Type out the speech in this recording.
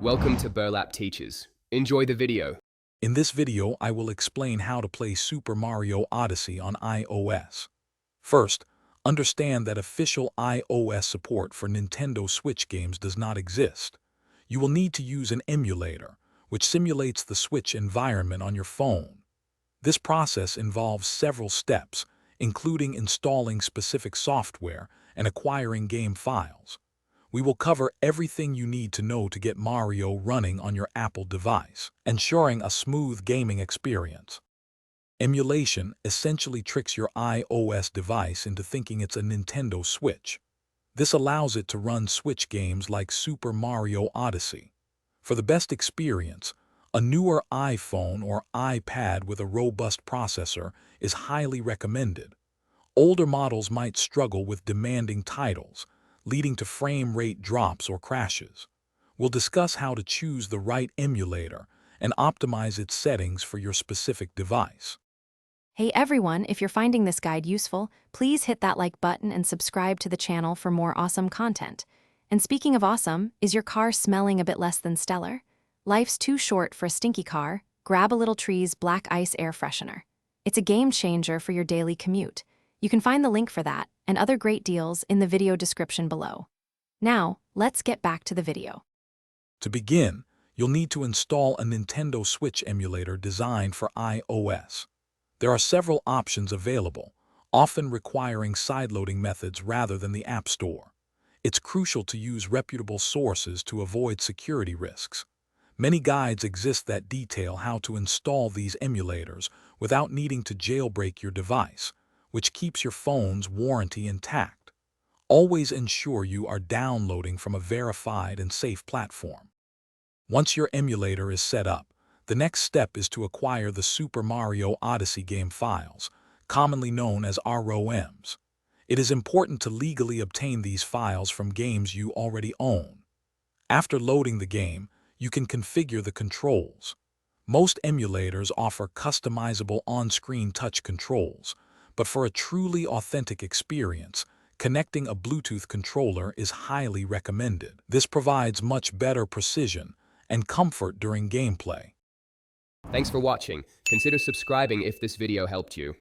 Welcome to Burlap Teachers. Enjoy the video. In this video, I will explain how to play Super Mario Odyssey on iOS. First, understand that official iOS support for Nintendo Switch games does not exist. You will need to use an emulator, which simulates the Switch environment on your phone. This process involves several steps, including installing specific software and acquiring game files. We will cover everything you need to know to get Mario running on your Apple device, ensuring a smooth gaming experience. Emulation essentially tricks your iOS device into thinking it's a Nintendo Switch. This allows it to run Switch games like Super Mario Odyssey. For the best experience, a newer iPhone or iPad with a robust processor is highly recommended. Older models might struggle with demanding titles, leading to frame rate drops or crashes. We'll discuss how to choose the right emulator and optimize its settings for your specific device. Hey everyone, if you're finding this guide useful, please hit that like button and subscribe to the channel for more awesome content. And speaking of awesome, is your car smelling a bit less than stellar? Life's too short for a stinky car. Grab a Little Tree's Black Ice Air Freshener. It's a game changer for your daily commute. You can find the link for that and other great deals in the video description below. Now, let's get back to the video. To begin, you'll need to install a Nintendo Switch emulator designed for iOS. There are several options available, often requiring sideloading methods rather than the App Store. It's crucial to use reputable sources to avoid security risks. Many guides exist that detail how to install these emulators without needing to jailbreak your device, which keeps your phone's warranty intact. Always ensure you are downloading from a verified and safe platform. Once your emulator is set up, the next step is to acquire the Super Mario Odyssey game files, commonly known as ROMs. It is important to legally obtain these files from games you already own. After loading the game, you can configure the controls. Most emulators offer customizable on-screen touch controls, but for a truly authentic experience, connecting a Bluetooth controller is highly recommended. This provides much better precision and comfort during gameplay. Thanks for watching. Consider subscribing if this video helped you.